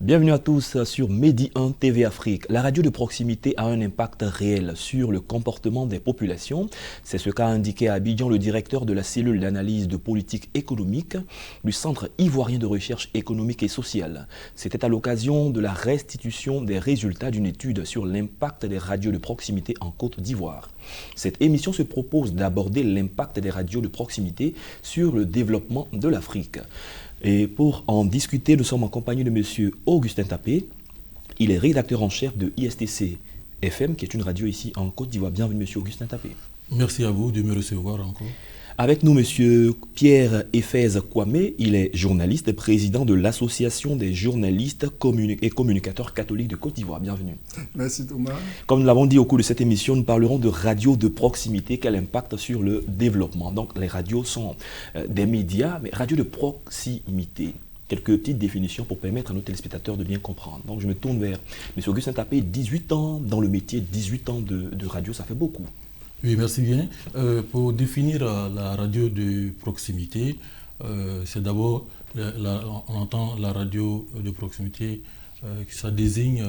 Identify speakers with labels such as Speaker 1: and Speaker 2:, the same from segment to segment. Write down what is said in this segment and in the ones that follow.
Speaker 1: Bienvenue à tous sur Medi 1 TV Afrique. La radio de proximité a un impact réel sur le comportement des populations. C'est ce qu'a indiqué à Abidjan le directeur de la cellule d'analyse de politique économique du Centre ivoirien de recherche économique et sociale. C'était à l'occasion de la restitution des résultats d'une étude sur l'impact des radios de proximité en Côte d'Ivoire. Cette émission se propose d'aborder l'impact des radios de proximité sur le développement de l'Afrique. Et pour en discuter, nous sommes en compagnie de M. Augustin Tapé. Il est rédacteur en chef de ISTC FM, qui est une radio ici en Côte d'Ivoire. Bienvenue, M. Augustin Tapé.
Speaker 2: Merci à vous de me recevoir encore.
Speaker 1: Avec nous, M. Pierre Ephèse Kwame. Il est journaliste et président de l'Association des journalistes et communicateurs catholiques de Côte d'Ivoire. Bienvenue.
Speaker 3: Merci Thomas.
Speaker 1: Comme nous l'avons dit au cours de cette émission, nous parlerons de radios de proximité, quel impact sur le développement. Donc les radios sont des médias, mais radios de proximité. Quelques petites définitions pour permettre à nos téléspectateurs de bien comprendre. Donc je me tourne vers M. Augustin Tapé, 18 ans dans le métier, 18 ans de radio, ça fait beaucoup.
Speaker 2: Oui, merci bien. Pour définir la radio de proximité, c'est d'abord, on entend la radio de proximité, ça désigne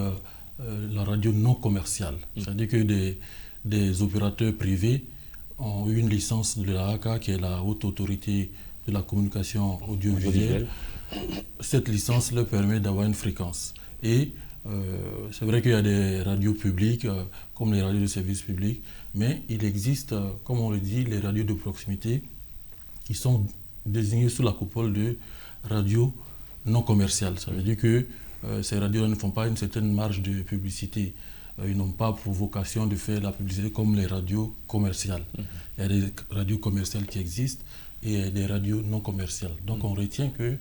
Speaker 2: la radio non commerciale. C'est-à-dire que des opérateurs privés ont eu une licence de la HACA, qui est la Haute Autorité de la Communication Audiovisuelle. Cette licence leur permet d'avoir une fréquence. Et c'est vrai qu'il y a des radios publiques, comme les radios de service public, mais il existe, comme on le dit, les radios de proximité qui sont désignées sous la coupole de radios non commerciales. Ça veut dire que ces radios ne font pas une certaine marge de publicité. Ils n'ont pas pour vocation de faire la publicité comme les radios commerciales. Il y a des radios commerciales qui existent et des radios non commerciales. Donc on retient que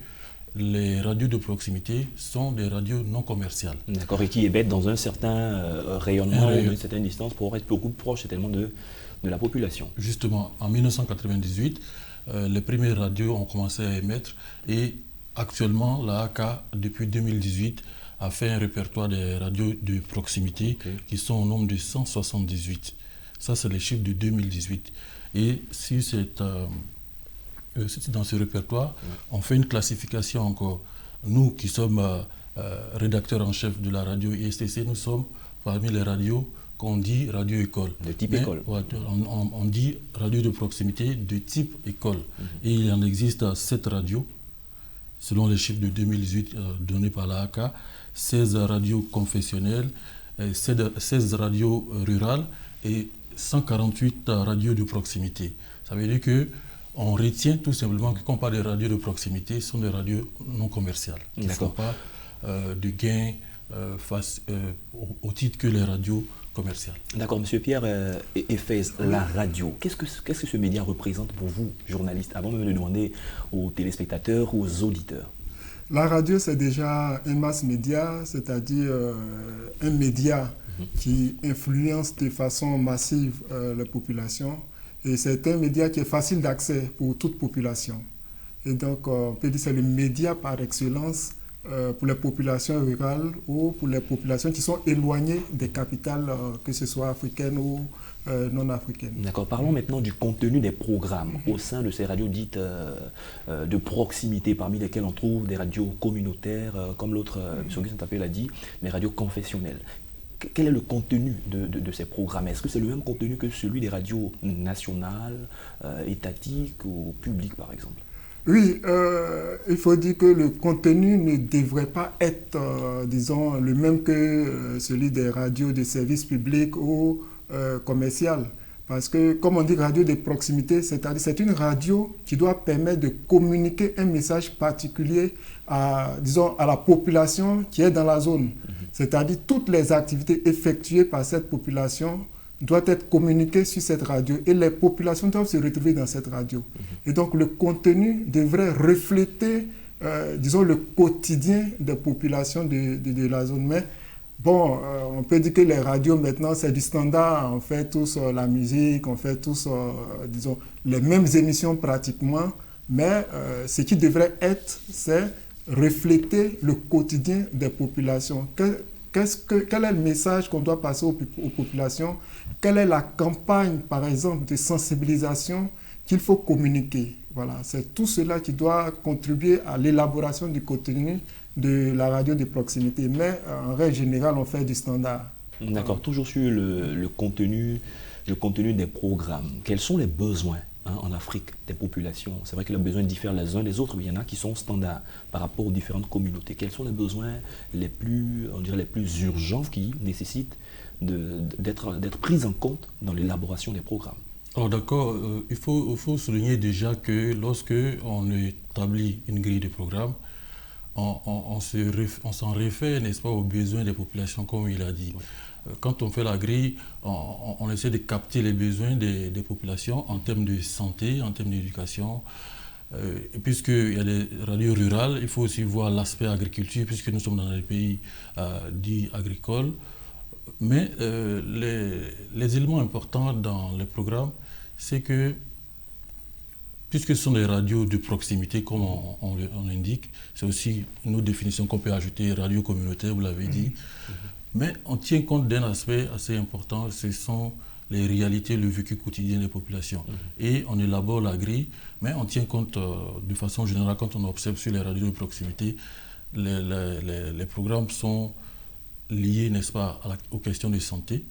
Speaker 2: les radios de proximité sont des radios non commerciales.
Speaker 1: D'accord, et qui émettent dans un certain rayonnement, une certaine distance pour être beaucoup proche tellement de la population.
Speaker 2: Justement, en 1998, les premières radios ont commencé à émettre et actuellement, la HACA, depuis 2018, a fait un répertoire des radios de proximité qui sont au nombre de 178. Ça, c'est les chiffres de 2018. Et si c'est dans ce répertoire, on fait une classification encore. Nous qui sommes rédacteurs en chef de la radio ISTC, nous sommes parmi les radios qu'on dit radio-école.
Speaker 1: De type école.
Speaker 2: On dit radio de proximité de type école. Et il en existe 7 radios, selon les chiffres de 2018 donnés par la HACA, 16 radios confessionnelles, 16 radios rurales et 148 radios de proximité. Ça veut dire que on retient tout simplement que quand on parle de radios de proximité, ce sont des radios non commerciales, qui ne font pas de gains au titre que les radios commerciales.
Speaker 1: D'accord, M. Pierre Ephèse, la radio, qu'est-ce que ce média représente pour vous, journaliste, avant même de demander aux téléspectateurs ou aux auditeurs?
Speaker 3: La radio, c'est déjà un mass média, c'est-à-dire un média qui influence de façon massive la population. Et c'est un média qui est facile d'accès pour toute population. Et donc, on peut dire que c'est le média par excellence pour les populations rurales ou pour les populations qui sont éloignées des capitales, que ce soit africaines ou non africaines.
Speaker 1: D'accord. Parlons maintenant du contenu des programmes au sein de ces radios dites de proximité, parmi lesquelles on trouve des radios communautaires, comme l'autre, M. Augustin Tapé l'a dit, les radios confessionnelles. Quel est le contenu de ces programmes? Est-ce que c'est le même contenu que celui des radios nationales, étatiques ou publiques, par exemple?
Speaker 3: Oui, il faut dire que le contenu ne devrait pas être, disons, le même que celui des radios de service public ou commerciales. Parce que, comme on dit radio de proximité, c'est-à-dire c'est une radio qui doit permettre de communiquer un message particulier à la population qui est dans la zone. C'est-à-dire toutes les activités effectuées par cette population doivent être communiquées sur cette radio et les populations doivent se retrouver dans cette radio. Et donc le contenu devrait refléter, le quotidien des populations de la zone. Mais bon, on peut dire que les radios maintenant, c'est du standard. On fait tous la musique, on fait tous, les mêmes émissions pratiquement. Mais ce qui devrait être, c'est refléter le quotidien des populations. Quel est le message qu'on doit passer aux populations? Quelle est la campagne, par exemple, de sensibilisation qu'il faut communiquer? Voilà, c'est tout cela qui doit contribuer à l'élaboration du contenu de la radio de proximité. Mais en règle générale, on fait du standard.
Speaker 1: D'accord, toujours sur le contenu des programmes. Quels sont les besoins en Afrique des populations? C'est vrai que les besoins diffèrent les uns des autres, mais il y en a qui sont standards par rapport aux différentes communautés. Quels sont les besoins les plus urgents qui nécessitent d'être pris en compte dans l'élaboration des programmes?
Speaker 2: Alors d'accord, il faut souligner déjà que lorsque on établit une grille de programme, on s'en réfère, n'est-ce pas, aux besoins des populations, comme il a dit. Oui. Quand on fait la grille, on essaie de capter les besoins des populations en termes de santé, en termes d'éducation. Et puisqu'il y a des radios rurales, il faut aussi voir l'aspect agriculture, puisque nous sommes dans des pays dits agricoles. Mais les éléments importants dans les programmes, c'est que, puisque ce sont des radios de proximité, comme on l'indique, c'est aussi une autre définition qu'on peut ajouter, radio communautaire, vous l'avez dit. Mais on tient compte d'un aspect assez important, ce sont les réalités, le vécu quotidien des populations. Et on élabore la grille, mais on tient compte de façon générale, quand on observe sur les radios de proximité, les programmes sont liés, n'est-ce pas, aux questions de santé,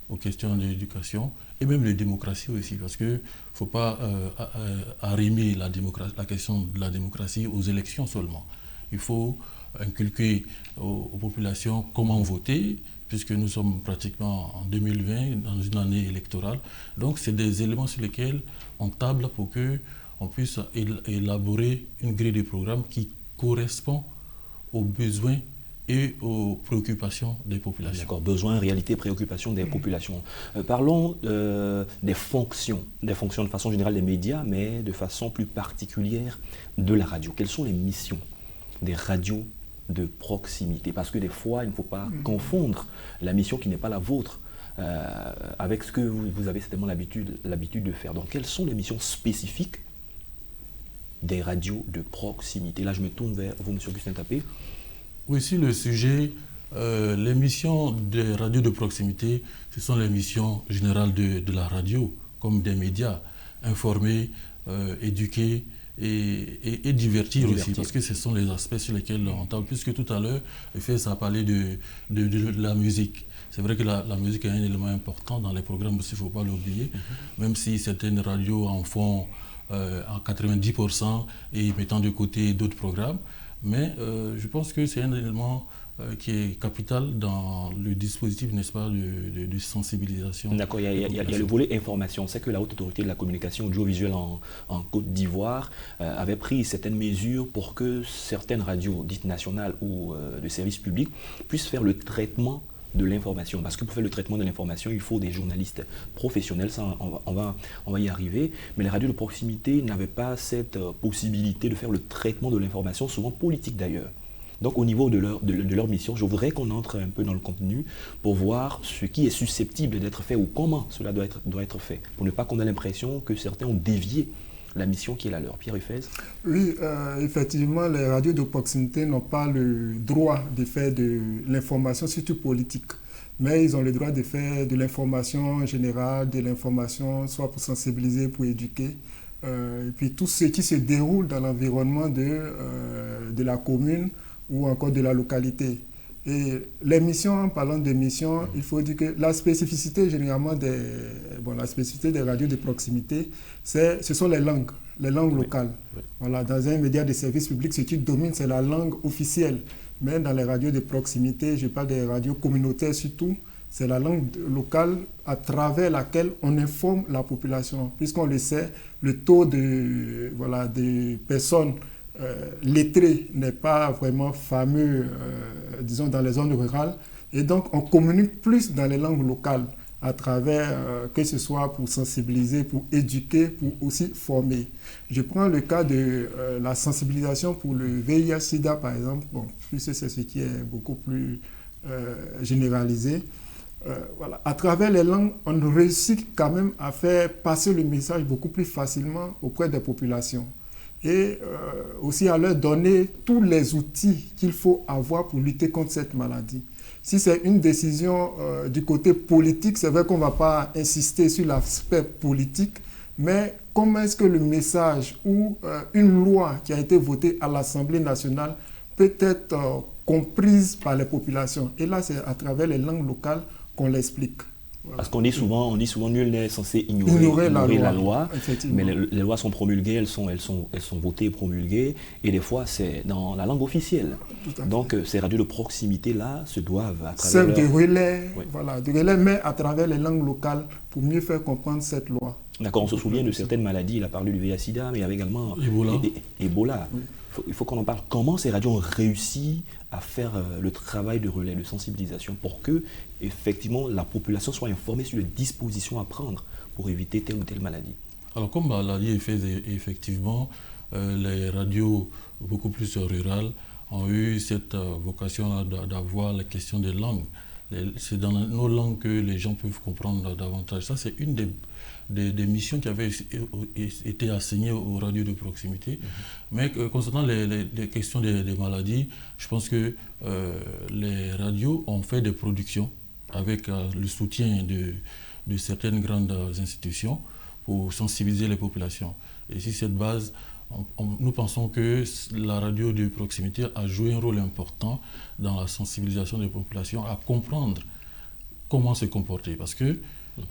Speaker 2: aux questions d'éducation et même de démocratie aussi, parce qu'il ne faut pas arrimer la question de la démocratie aux élections seulement. Il faut inculquer aux populations comment voter, puisque nous sommes pratiquement en 2020, dans une année électorale. Donc, c'est des éléments sur lesquels on table pour qu'on puisse élaborer une grille de programme qui correspond aux besoins et aux préoccupations des populations.
Speaker 1: D'accord, besoins, réalités, préoccupations des populations. Parlons des fonctions de façon générale des médias, mais de façon plus particulière de la radio. Quelles sont les missions des radios de proximité? Parce que des fois, il ne faut pas confondre la mission qui n'est pas la vôtre avec ce que vous avez certainement l'habitude de faire. Donc, quelles sont les missions spécifiques des radios de proximité? Là, je me tourne vers vous, M. Augustin Tapé.
Speaker 2: Oui, sur le sujet, les missions des radios de proximité, ce sont les missions générales de la radio, comme des médias, informer, éduquer et divertir aussi, parce que ce sont les aspects sur lesquels on table. Puisque tout à l'heure, ça a parlé de la musique. C'est vrai que la musique est un élément important dans les programmes aussi, il ne faut pas l'oublier, même si certaines radios en font en 90% et mettant de côté d'autres programmes. Mais je pense que c'est un élément qui est capital dans le dispositif, n'est-ce pas, de sensibilisation.
Speaker 1: D'accord, il y a le volet information. On sait que la Haute Autorité de la Communication Audiovisuelle en Côte d'Ivoire avait pris certaines mesures pour que certaines radios dites nationales ou de services publics puissent faire le traitement de l'information. Parce que pour faire le traitement de l'information, il faut des journalistes professionnels, ça on va y arriver. Mais les radios de proximité n'avaient pas cette possibilité de faire le traitement de l'information, souvent politique d'ailleurs. Donc au niveau de leur mission, je voudrais qu'on entre un peu dans le contenu pour voir ce qui est susceptible d'être fait ou comment cela doit être fait, pour ne pas qu'on ait l'impression que certains ont dévié la mission qui est la leur. Pierre Hufez.
Speaker 3: Oui, effectivement, les radios de proximité n'ont pas le droit de faire de l'information, surtout politique. Mais ils ont le droit de faire de l'information générale, de l'information soit pour sensibiliser, pour éduquer. Et puis tout ce qui se déroule dans l'environnement de la commune ou encore de la localité. Et les missions, en parlant de missions, il faut dire que la spécificité généralement la spécificité des radios de proximité, ce sont les langues locales. Oui. Voilà, dans un média de service public, ce qui domine, c'est la langue officielle. Mais dans les radios de proximité, je parle des radios communautaires surtout, c'est la langue locale à travers laquelle on informe la population. Puisqu'on le sait, le taux de personnes lettrées n'est pas vraiment fameux, disons, dans les zones rurales. Et donc, on communique plus dans les langues locales à travers, que ce soit pour sensibiliser, pour éduquer, pour aussi former. Je prends le cas de la sensibilisation pour le VIH-Sida, par exemple. Bon, puisque c'est ce qui est beaucoup plus généralisé. Voilà. À travers les langues, on réussit quand même à faire passer le message beaucoup plus facilement auprès des populations. Et aussi à leur donner tous les outils qu'il faut avoir pour lutter contre cette maladie. Si c'est une décision du côté politique, c'est vrai qu'on ne va pas insister sur l'aspect politique, mais comment est-ce que le message ou une loi qui a été votée à l'Assemblée nationale peut être comprise par les populations. Et là, c'est à travers les langues locales qu'on l'explique. Voilà.
Speaker 1: Parce qu'on dit souvent, nul n'est censé ignorer la loi, mais les lois sont promulguées, elles sont votées et promulguées, et des fois c'est dans la langue officielle. Donc ces radios de proximité-là se doivent à travers...
Speaker 3: Servent de relais, voilà, de relais, mais à travers les langues locales pour mieux faire comprendre cette loi.
Speaker 1: D'accord, on se souvient de certaines maladies, il a parlé du VIH-Sida, mais il y avait également Ebola. Oui. Il faut qu'on en parle. Comment ces radios ont réussi à faire le travail de relais, de sensibilisation pour que, effectivement, la population soit informée sur les dispositions à prendre pour éviter telle ou telle maladie?
Speaker 2: Alors, comme l'a dit effectivement, les radios beaucoup plus rurales ont eu cette vocation d'avoir la question des langues. C'est dans nos langues que les gens peuvent comprendre davantage. Ça, c'est une des missions qui avaient été assignées aux radios de proximité. Mais concernant les questions des maladies, je pense que les radios ont fait des productions avec le soutien de certaines grandes institutions pour sensibiliser les populations. Et sur cette base, nous pensons que la radio de proximité a joué un rôle important dans la sensibilisation des populations à comprendre comment se comporter. Parce que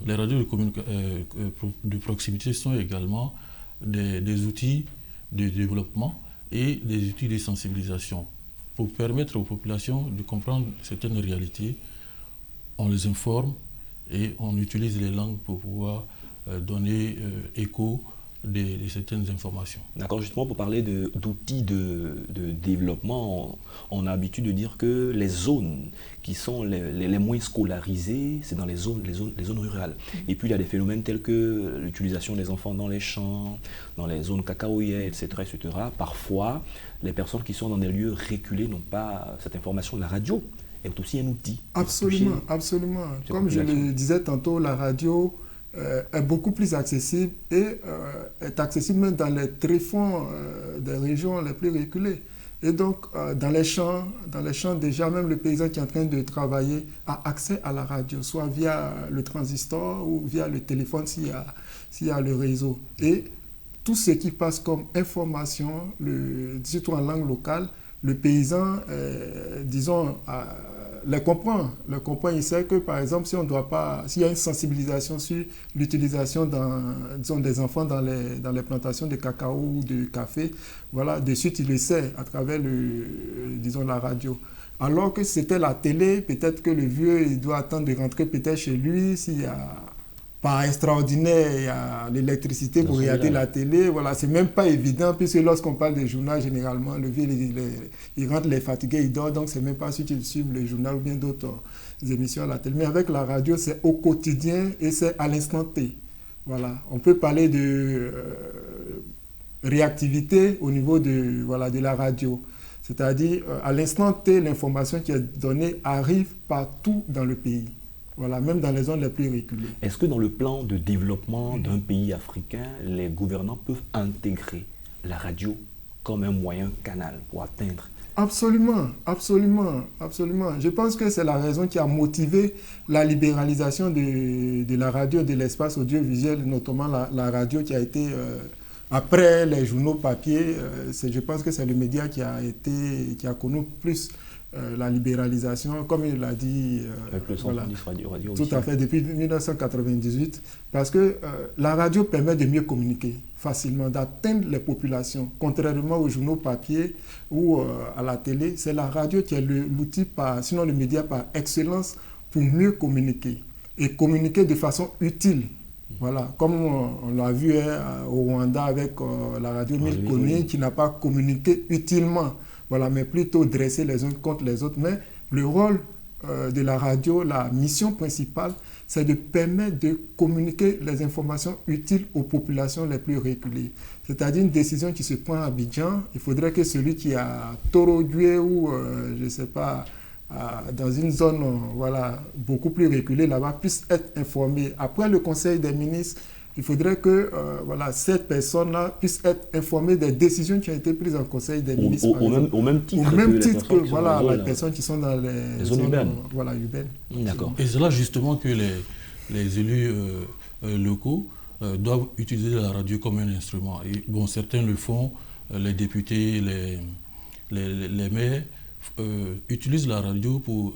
Speaker 2: les radios de proximité sont également des outils de développement et des outils de sensibilisation pour permettre aux populations de comprendre certaines réalités. On les informe et on utilise les langues pour pouvoir donner écho de certaines informations.
Speaker 1: D'accord, justement pour parler d'outils de développement, on a l'habitude de dire que les zones qui sont les moins scolarisées, c'est dans les zones rurales. Et puis il y a des phénomènes tels que l'utilisation des enfants dans les champs, dans les zones cacaoyères, etc., etc. Parfois, les personnes qui sont dans des lieux reculés n'ont pas cette information. La radio est aussi un outil.
Speaker 3: Absolument, absolument. Comme je le disais tantôt, la radio est beaucoup plus accessible et est accessible même dans les tréfonds des régions les plus reculées. Et donc, dans les champs, déjà, même le paysan qui est en train de travailler a accès à la radio, soit via le transistor ou via le téléphone s'il y a le réseau. Et tout ce qui passe comme information, surtout en langue locale, le paysan, disons, le comprend. Il sait que, par exemple, s'il y a une sensibilisation sur l'utilisation des enfants dans les plantations de cacao ou de café, voilà, de suite, il le sait à travers la radio. Alors que c'était la télé, peut-être que le vieux, il doit attendre de rentrer peut-être chez lui, s'il y a pas extraordinaire, il y a l'électricité pour regarder la télé. Voilà, c'est même pas évident, puisque lorsqu'on parle des journaux, généralement, le vieux, il rentre, il est fatigué, il dort, donc c'est même pas sûr qu'il suive le journal ou bien d'autres émissions à la télé. Mais avec la radio, c'est au quotidien et c'est à l'instant T. Voilà, on peut parler de réactivité au niveau de la radio. C'est-à-dire, à l'instant T, l'information qui est donnée arrive partout dans le pays. Voilà, même dans les zones les plus reculées.
Speaker 1: Est-ce que dans le plan de développement d'un pays africain, les gouvernants peuvent intégrer la radio comme un moyen canal pour atteindre?
Speaker 3: Absolument, absolument, absolument. Je pense que c'est la raison qui a motivé la libéralisation de la radio, de l'espace audiovisuel, notamment la radio qui a été, après les journaux papier, je pense que c'est le média qui a connu plus la libéralisation, comme il l'a dit, tout à fait, depuis 1998, parce que la radio permet de mieux communiquer facilement, d'atteindre les populations, contrairement aux journaux papier ou à la télé. C'est la radio qui est l'outil, sinon le média par excellence, pour mieux communiquer, et communiquer de façon utile. Voilà, comme on l'a vu au Rwanda avec la radio Milkoni, qui n'a pas communiqué utilement. Voilà, mais plutôt dresser les uns contre les autres. Mais le rôle de la radio, la mission principale, c'est de permettre de communiquer les informations utiles aux populations les plus reculées. C'est-à-dire une décision qui se prend à Abidjan, il faudrait que celui qui a Toro-Doué ou, je ne sais pas, dans une zone beaucoup plus reculée là-bas, puisse être informé. Après le Conseil des ministres, il faudrait que cette personne-là puisse être informée des décisions qui ont été prises en Conseil des ministres.
Speaker 1: Au même titre que
Speaker 3: les personnes qui sont dans les zones urbaines.
Speaker 1: D'accord.
Speaker 2: Et c'est là justement que les élus locaux doivent utiliser la radio comme un instrument. Et, bon, certains le font, les députés, les maires utilisent la radio pour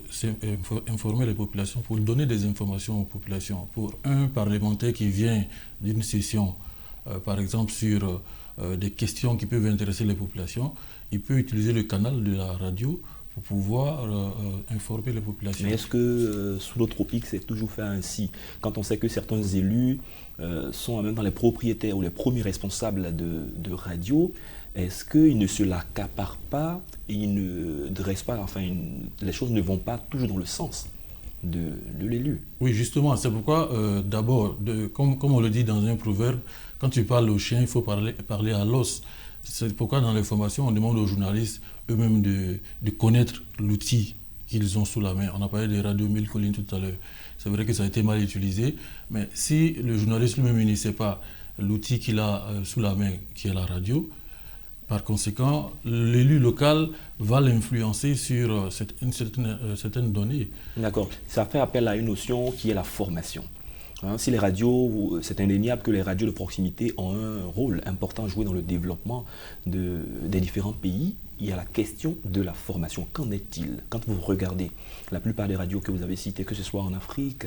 Speaker 2: informer les populations, pour donner des informations aux populations. Pour un parlementaire qui vient d'une session, par exemple sur des questions qui peuvent intéresser les populations, il peut utiliser le canal de la radio pour pouvoir informer les populations.
Speaker 1: Mais est-ce que sous le tropique, c'est toujours fait ainsi? Quand on sait que certains élus sont en même temps les propriétaires ou les premiers responsables de radio, est-ce qu'ils ne se l'accaparent pas et ils ne dressent pas, enfin, les choses ne vont pas toujours dans le sens de l'élu?
Speaker 2: Oui, justement, c'est pourquoi, d'abord, comme on le dit dans un proverbe, quand tu parles au chien, il faut parler à l'os. C'est pourquoi dans les formations, on demande aux journalistes eux-mêmes de connaître l'outil qu'ils ont sous la main. On a parlé des radios 1000 collines tout à l'heure. C'est vrai que ça a été mal utilisé, mais si le journaliste lui-même ne sait pas l'outil qu'il a sous la main, qui est la radio, par conséquent, l'élu local va l'influencer sur certaines données.
Speaker 1: D'accord. Ça fait appel à une notion qui est la formation. Si les radios, c'est indéniable que les radios de proximité ont un rôle important à jouer dans le développement des différents pays, il y a la question de la formation. Qu'en est-il? Quand vous regardez la plupart des radios que vous avez citées, que ce soit en Afrique,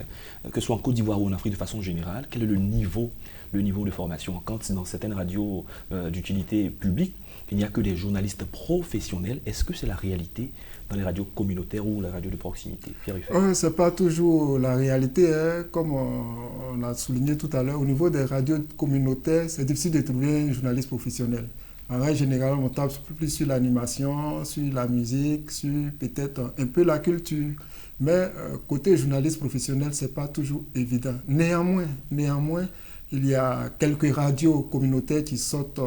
Speaker 1: que ce soit en Côte d'Ivoire ou en Afrique de façon générale, quel est le niveau de formation? Quand dans certaines radios d'utilité publique, il n'y a que des journalistes professionnels, est-ce que c'est la réalité dans les radios communautaires ou les radios de proximité?
Speaker 3: Ce n'est pas toujours la réalité, hein. Comme on a souligné tout à l'heure, au niveau des radios communautaires, c'est difficile de trouver un journaliste professionnel. En règle générale, on tape plus sur l'animation, sur la musique, sur peut-être un peu la culture. Mais côté journaliste professionnel, ce n'est pas toujours évident. Néanmoins, il y a quelques radios communautaires qui sortent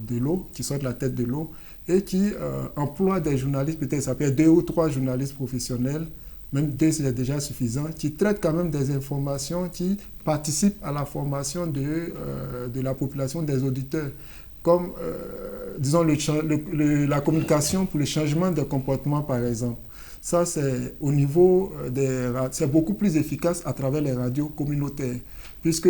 Speaker 3: de l'eau, qui sortent la tête de l'eau et qui emploient des journalistes, peut-être ça peut être 2 ou 3 journalistes professionnels, même 2 c'est déjà suffisant, qui traitent quand même des informations, qui participent à la formation de la population, des auditeurs, comme disons la communication pour le changement de comportement par exemple. Ça c'est au niveau c'est beaucoup plus efficace à travers les radios communautaires. Puisque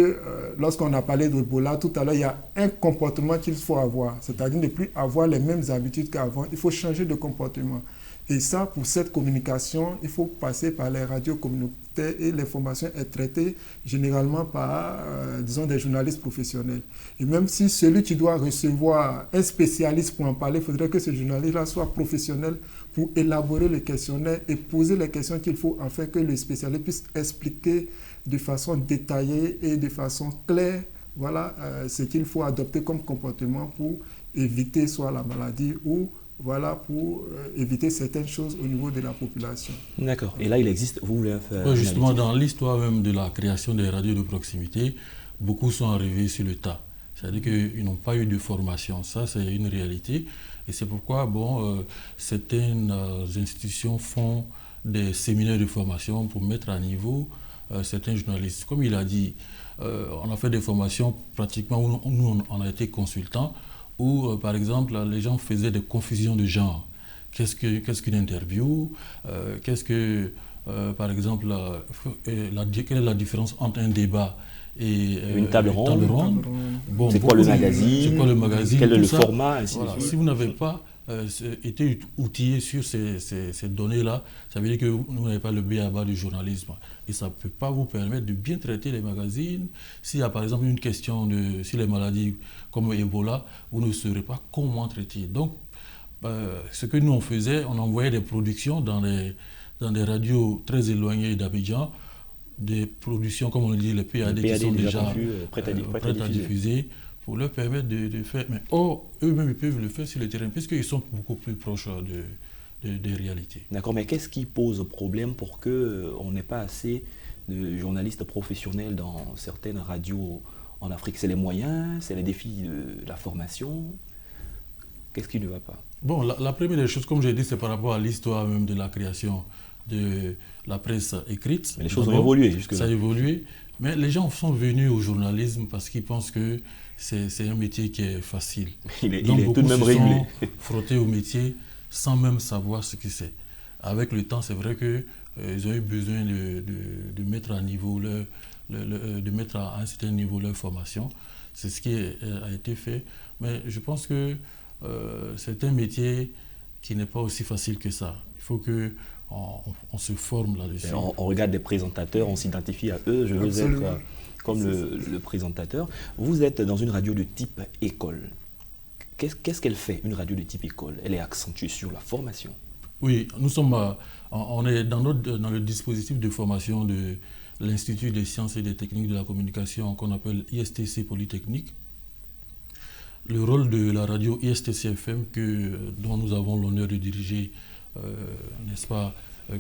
Speaker 3: lorsqu'on a parlé d'Ebola tout à l'heure, il y a un comportement qu'il faut avoir, c'est-à-dire ne plus avoir les mêmes habitudes qu'avant, il faut changer de comportement. Et ça, pour cette communication, il faut passer par les radios communautaires et l'information est traitée généralement par, disons, des journalistes professionnels. Et même si celui qui doit recevoir un spécialiste pour en parler, il faudrait que ce journaliste-là soit professionnel pour élaborer le questionnaire et poser les questions qu'il faut afin que le spécialiste puisse expliquer de façon détaillée et de façon claire, voilà ce qu'il faut adopter comme comportement pour éviter soit la maladie ou voilà, pour éviter certaines choses au niveau de la population.
Speaker 1: D'accord. Et là, il existe, vous voulez faire...
Speaker 2: Oui, justement, dans l'histoire même de la création des radios de proximité, beaucoup sont arrivés sur le tas. C'est-à-dire qu'ils n'ont pas eu de formation. Ça, c'est une réalité. Et c'est pourquoi, certaines institutions font des séminaires de formation pour mettre à niveau certains journalistes. Comme il a dit, on a fait des formations pratiquement où nous, on a été consultants, où, par exemple, les gens faisaient des confusions de genre. Qu'est-ce qu'une interview? Par exemple, quelle est la différence entre un débat et
Speaker 1: une table ronde?
Speaker 2: Bon,
Speaker 1: c'est quoi le magazine? Quel est le format?
Speaker 2: Voilà. Si vous n'avez pas été outillé sur ces données-là, ça veut dire que vous n'avez pas le b.a.-ba du journalisme. Et ça ne peut pas vous permettre de bien traiter les magazines. S'il y a par exemple une question sur les maladies comme Ebola, vous ne saurez pas comment traiter. Donc, ce que nous on faisait, on envoyait des productions dans des radios très éloignées d'Abidjan, des productions, comme on le dit, les PAD qui sont déjà prêtes à diffuser, pour leur permettre de faire. Mais eux-mêmes, ils peuvent le faire sur le terrain, puisqu'ils sont beaucoup plus proches des réalités.
Speaker 1: D'accord, mais qu'est-ce qui pose problème pour qu'on n'ait pas assez de journalistes professionnels dans certaines radios en Afrique? C'est les moyens, c'est les défis de la formation? Qu'est-ce qui ne va pas?
Speaker 2: Bon, la première des choses, comme j'ai dit, c'est par rapport à l'histoire même de la création de la presse écrite.
Speaker 1: Mais les choses ont évolué jusque-là.
Speaker 2: Ça a évolué, mais les gens sont venus au journalisme parce qu'ils pensent que c'est un métier qui est facile.
Speaker 1: Il est tout de même régulé.
Speaker 2: Sont frottés au métier sans même savoir ce que c'est. Avec le temps, c'est vrai qu'ils ont eu besoin de mettre à niveau de mettre à un certain niveau leur formation. C'est ce qui a été fait. Mais je pense que c'est un métier qui n'est pas aussi facile que ça. Il faut qu'on se forme là-dessus.
Speaker 1: On regarde des présentateurs, on s'identifie à eux. Je veux
Speaker 3: Absolument.
Speaker 1: être comme le présentateur. Vous êtes dans une radio de type école. Qu'est-ce qu'elle fait, une radio de type école? Elle est accentuée sur la formation.
Speaker 2: Oui, on est dans le dispositif de formation de l'Institut des sciences et des techniques de la communication qu'on appelle ISTC Polytechnique. Le rôle de la radio ISTC FM dont nous avons l'honneur de diriger, n'est-ce pas,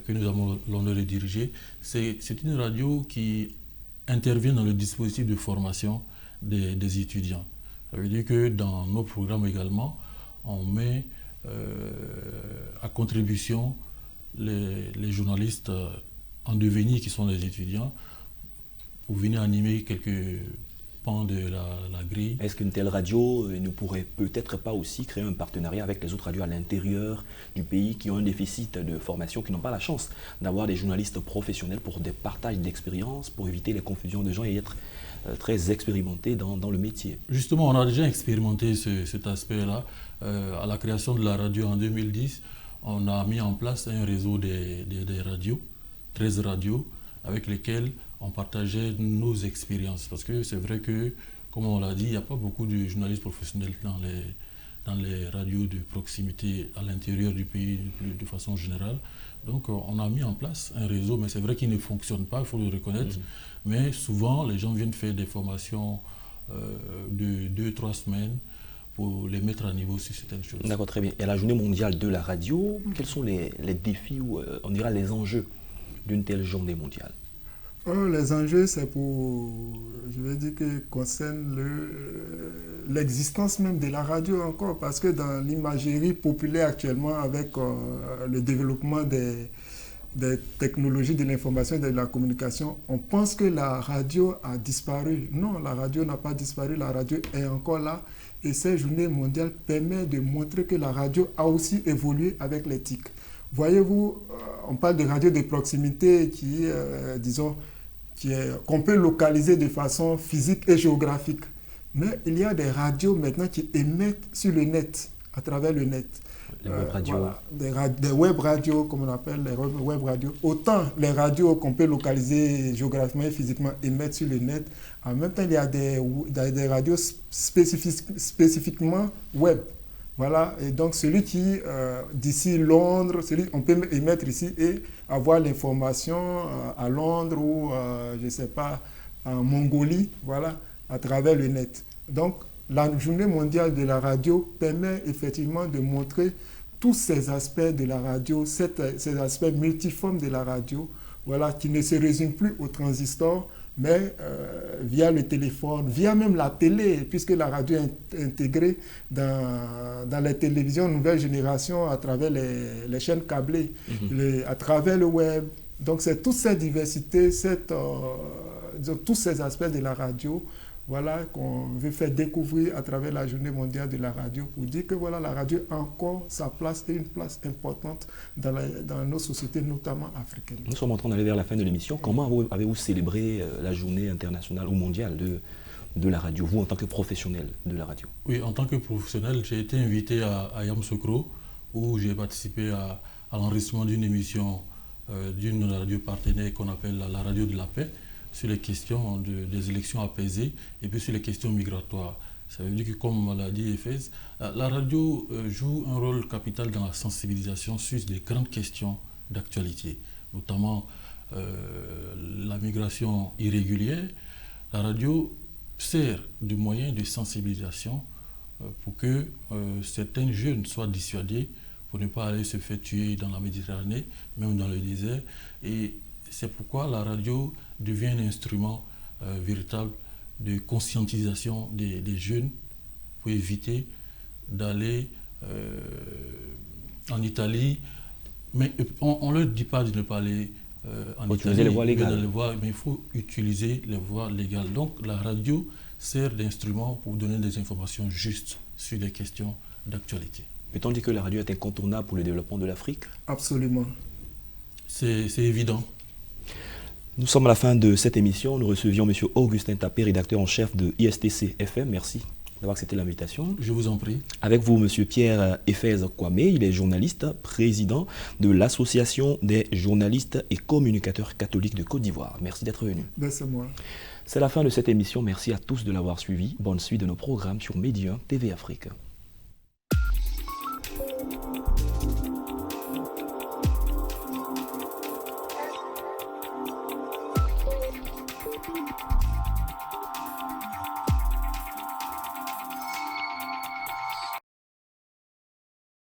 Speaker 2: que nous avons l'honneur de diriger, c'est une radio qui intervient dans le dispositif de formation des étudiants. Ça veut dire que dans nos programmes également, on met à contribution les journalistes en devenir qui sont les étudiants pour venir animer quelques pans de la grille.
Speaker 1: Est-ce qu'une telle radio ne pourrait peut-être pas aussi créer un partenariat avec les autres radios à l'intérieur du pays qui ont un déficit de formation, qui n'ont pas la chance d'avoir des journalistes professionnels pour des partages d'expériences, pour éviter les confusions de gens et être très expérimentés dans le métier?
Speaker 2: Justement, on a déjà expérimenté cet aspect-là. À la création de la radio en 2010, on a mis en place un réseau des radios, 13 radios, avec lesquelles on partageait nos expériences. Parce que c'est vrai que, comme on l'a dit, il n'y a pas beaucoup de journalistes professionnels dans les radios de proximité à l'intérieur du pays de façon générale. Donc on a mis en place un réseau, mais c'est vrai qu'il ne fonctionne pas, il faut le reconnaître. Mais souvent, les gens viennent faire des formations de 2-3 semaines pour les mettre à niveau sur certaines choses.
Speaker 1: D'accord, très bien. Et à la journée mondiale de la radio, quels sont les défis ou on dira les enjeux d'une telle journée mondiale?
Speaker 3: Les enjeux, c'est je vais dire que concerne l'existence même de la radio encore, parce que dans l'imagerie populaire actuellement, avec le développement des technologies de l'information et de la communication, on pense que la radio a disparu. Non, la radio n'a pas disparu, la radio est encore là. Et cette journée mondiale permet de montrer que la radio a aussi évolué avec l'éthique. Voyez-vous, on parle de radio de proximité qu'on peut localiser de façon physique et géographique. Mais il y a des radios maintenant qui émettent sur le net, à travers le net.
Speaker 1: Les web radios.
Speaker 3: Voilà, des web radios, comme on appelle les web radios. Autant les radios qu'on peut localiser géographiquement et physiquement émettent sur le net. En même temps, il y a des radios spécifiquement web. Voilà, et donc celui qui, d'ici Londres, on peut émettre ici et avoir l'information à Londres ou, je ne sais pas, en Mongolie, voilà, à travers le net. Donc, la journée mondiale de la radio permet effectivement de montrer tous ces aspects de la radio, ces aspects multiformes de la radio, voilà, qui ne se résument plus au transistor, mais via le téléphone, via même la télé, puisque la radio est intégrée dans les télévisions nouvelle génération à travers les chaînes câblées, à travers le web. Donc c'est toute cette diversité, tous ces aspects de la radio, voilà, qu'on veut faire découvrir à travers la journée mondiale de la radio pour dire que voilà, la radio a encore sa place et une place importante dans nos sociétés, notamment africaines.
Speaker 1: Nous sommes en train d'aller vers la fin de l'émission. Comment avez-vous célébré la journée internationale ou mondiale de la radio, vous en tant que professionnel de la radio?
Speaker 2: Oui, en tant que professionnel, j'ai été invité à Yamoussoukro, où j'ai participé à l'enregistrement d'une émission d'une radio partenaire qu'on appelle la radio de la paix, sur les questions des élections apaisées et puis sur les questions migratoires. Ça veut dire que, comme l'a dit Efez, la radio joue un rôle capital dans la sensibilisation sur des grandes questions d'actualité, notamment la migration irrégulière. La radio sert de moyen de sensibilisation pour que certains jeunes soient dissuadés pour ne pas aller se faire tuer dans la Méditerranée, même dans le désert. Et c'est pourquoi la radio devient un instrument véritable de conscientisation des jeunes pour éviter d'aller en Italie. Mais on ne leur dit pas de ne pas aller en Italie,
Speaker 1: les voies légales.
Speaker 2: Mais il faut utiliser les voies légales. Donc la radio sert d'instrument pour donner des informations justes sur des questions d'actualité.
Speaker 1: Peut-on dire que la radio est incontournable pour le développement de l'Afrique?
Speaker 3: Absolument.
Speaker 2: C'est évident.
Speaker 1: Nous sommes à la fin de cette émission. Nous recevions M. Augustin Tapé, rédacteur en chef de ISTC FM. Merci d'avoir accepté l'invitation.
Speaker 2: Je vous en prie.
Speaker 1: Avec vous, M. Pierre Ephèse Kwame, il est journaliste, président de l'Association des journalistes et communicateurs catholiques de Côte d'Ivoire. Merci d'être venu.
Speaker 3: C'est moi.
Speaker 1: C'est la fin de cette émission. Merci à tous de l'avoir suivi. Bonne suite de nos programmes sur Média TV Afrique.